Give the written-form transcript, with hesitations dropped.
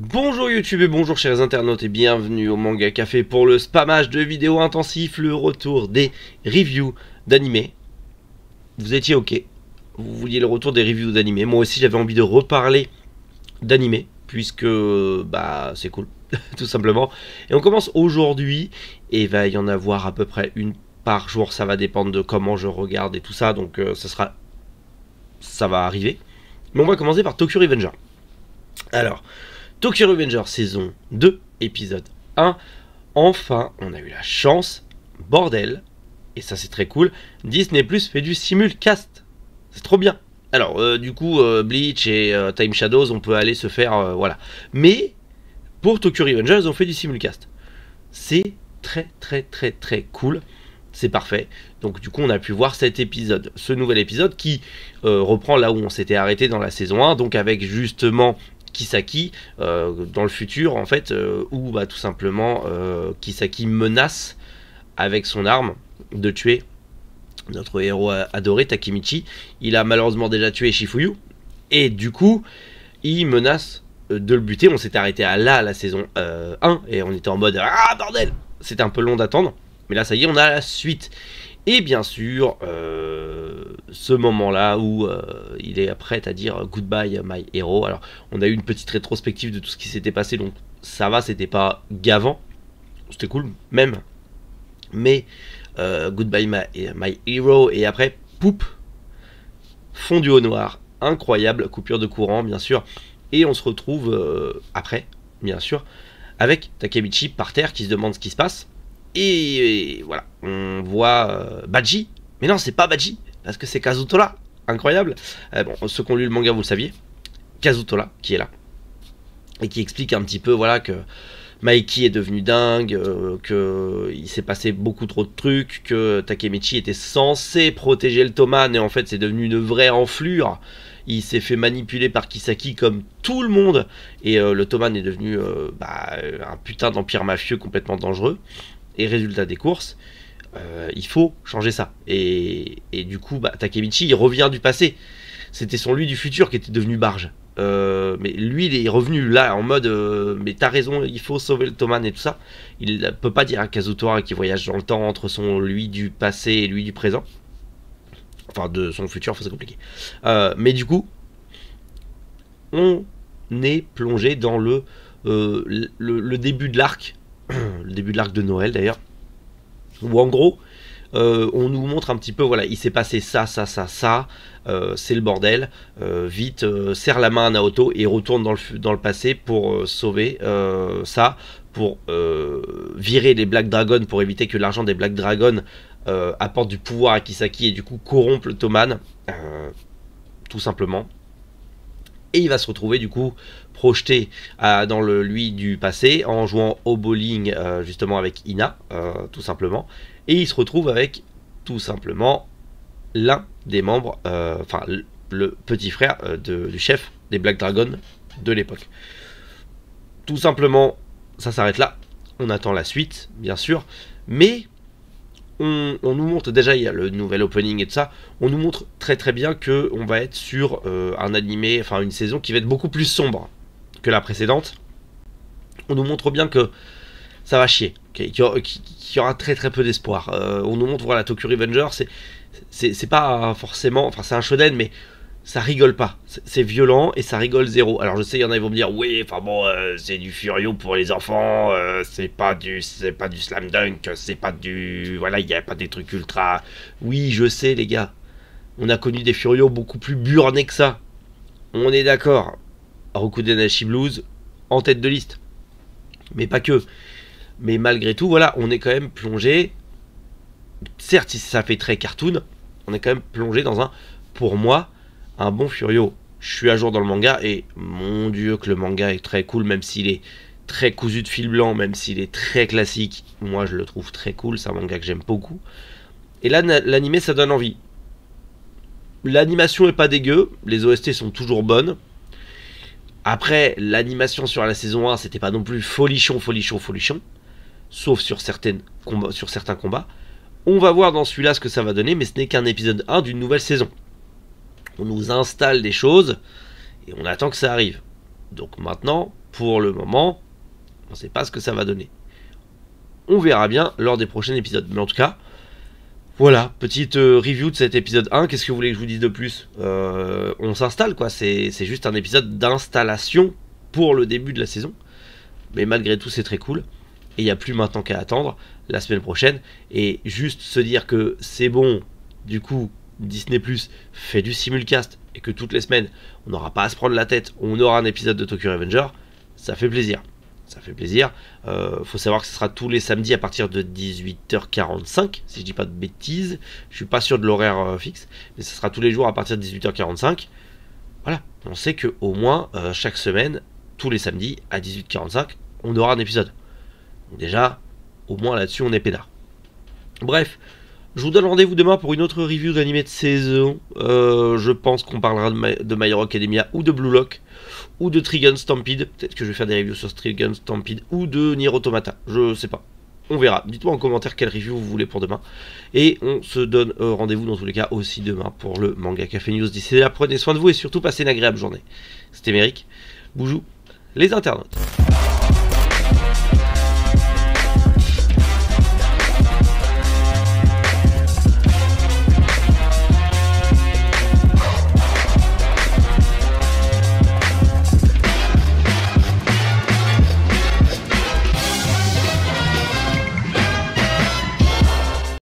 Bonjour YouTube et bonjour chers internautes et bienvenue au Manga Café pour le spammage de vidéos intensifs, le retour des reviews d'animés. Vous étiez ok, vous vouliez le retour des reviews d'animés, moi aussi j'avais envie de reparler d'animés, puisque bah c'est cool, tout simplement. Et on commence aujourd'hui, et il va y en avoir à peu près une par jour, ça va dépendre de comment je regarde et tout ça, donc ça va arriver. Mais on va commencer par Tokyo Revenger. Alors, Tokyo Revenger saison 2, épisode 1. Enfin, on a eu la chance, bordel, et ça c'est très cool, Disney Plus fait du simulcast. C'est trop bien. Alors, du coup, Bleach et Time Shadows, on peut aller se faire, voilà. Mais, pour Tokyo Revenger, ils ont fait du simulcast. C'est très cool. C'est parfait. Donc du coup on a pu voir cet épisode, ce nouvel épisode qui reprend là où on s'était arrêté dans la saison 1, donc avec justement Kisaki dans le futur en fait, où bah, tout simplement Kisaki menace avec son arme de tuer notre héros adoré Takemichi. Il a malheureusement déjà tué Shifuyu et du coup il menace de le buter. On s'était arrêté à la saison 1 et on était en mode ah bordel, c'était un peu long d'attendre, mais là ça y est on a la suite. Et bien sûr, ce moment-là où il est prêt à dire goodbye my hero. Alors, on a eu une petite rétrospective de tout ce qui s'était passé, donc ça va, c'était pas gavant, c'était cool même. Mais goodbye my hero, et après, poup, fondu au noir, incroyable, coupure de courant, bien sûr. Et on se retrouve après, bien sûr, avec Takemichi par terre qui se demande ce qui se passe. Et voilà, on voit Baji. Mais non, c'est pas Baji, parce que c'est Kazutola. Incroyable. Bon, ceux qui ont lu le manga, vous le saviez. Kazutola, qui est là. Et qui explique un petit peu, voilà, que Maeki est devenu dingue, qu'il s'est passé beaucoup trop de trucs, que Takemichi était censé protéger le Toman, et en fait, c'est devenu une vraie enflure. Il s'est fait manipuler par Kisaki comme tout le monde, et le Toman est devenu un putain d'empire mafieux complètement dangereux. Et résultat des courses, il faut changer ça. Et du coup, Takemichi, il revient du passé. C'était son lui du futur qui était devenu barge. Mais lui, il est revenu là en mode mais t'as raison, il faut sauver le Toman et tout ça. Il ne peut pas dire à Kazutora qui voyage dans le temps entre son lui du passé et lui du présent. Enfin, de son futur, c'est compliqué. Mais du coup, on est plongé dans le début de l'arc. Le début de l'arc de Noël d'ailleurs, où en gros on nous montre un petit peu, voilà, il s'est passé ça, c'est le bordel, vite, serre la main à Naoto et retourne dans le passé pour sauver ça, pour virer les Black Dragons, pour éviter que l'argent des Black Dragons apporte du pouvoir à Kisaki et du coup corrompe le Toman, tout simplement. Et il va se retrouver du coup projeté dans le lui du passé en jouant au bowling justement avec Ina, tout simplement. Et il se retrouve avec tout simplement l'un des membres, enfin le petit frère du chef des Black Dragons de l'époque. Tout simplement, ça s'arrête là. On attend la suite, bien sûr. Mais on nous montre, déjà il y a le nouvel opening et tout ça, on nous montre très bien que on va être sur un animé, enfin une saison qui va être beaucoup plus sombre que la précédente. On nous montre bien que ça va chier, qu'il y aura très peu d'espoir. On nous montre, voilà, Tokyo Revenger, c'est pas forcément, enfin c'est un shonen, mais ça rigole pas, c'est violent et ça rigole zéro. Alors je sais, il y en a qui vont me dire oui, enfin bon, c'est du Furio pour les enfants, c'est pas du slam dunk, c'est pas du, voilà, il y a pas des trucs ultra. Oui, je sais les gars, on a connu des Furio beaucoup plus burnés que ça. On est d'accord. Rokudenashi Blues en tête de liste, mais pas que. Mais malgré tout, voilà, on est quand même plongé. Certes, si ça fait très cartoon, on est quand même plongé dans un, pour moi, un bon Furio. Je suis à jour dans le manga et mon dieu que le manga est très cool, même s'il est très cousu de fil blanc, même s'il est très classique. Moi je le trouve très cool, c'est un manga que j'aime beaucoup. Et là l'animé ça donne envie. L'animation est pas dégueu, les OST sont toujours bonnes. Après l'animation sur la saison 1 c'était pas non plus folichon, sauf sur certains combats. On va voir dans celui-là ce que ça va donner, mais ce n'est qu'un épisode 1 d'une nouvelle saison. On nous installe des choses et on attend que ça arrive. Donc maintenant, pour le moment, on ne sait pas ce que ça va donner. On verra bien lors des prochains épisodes. Mais en tout cas, voilà, petite review de cet épisode 1. Qu'est-ce que vous voulez que je vous dise de plus? On s'installe, quoi. C'est juste un épisode d'installation pour le début de la saison. Mais malgré tout, c'est très cool. Et il n'y a plus maintenant qu'à attendre la semaine prochaine. Et juste se dire que c'est bon, du coup, Disney Plus fait du simulcast et que toutes les semaines, on n'aura pas à se prendre la tête, on aura un épisode de Tokyo Revenger, ça fait plaisir. Ça fait plaisir. Faut savoir que ce sera tous les samedis à partir de 18h45, si je dis pas de bêtises. Je suis pas sûr de l'horaire fixe, mais ce sera tous les jours à partir de 18h45. Voilà, on sait que au moins chaque semaine, tous les samedis à 18h45, on aura un épisode. Donc déjà, au moins là-dessus, on est peinard. Bref, je vous donne rendez-vous demain pour une autre review d'animé de saison. Je pense qu'on parlera de My Hero Academia ou de Blue Lock ou de Trigun Stampede. Peut-être que je vais faire des reviews sur Trigun Stampede ou de Nier Automata. Je sais pas. On verra. Dites-moi en commentaire quelle review vous voulez pour demain. Et on se donne rendez-vous dans tous les cas aussi demain pour le Manga Café News. D'ici là, prenez soin de vous et surtout passez une agréable journée. C'était Méric. Boujou, les internautes.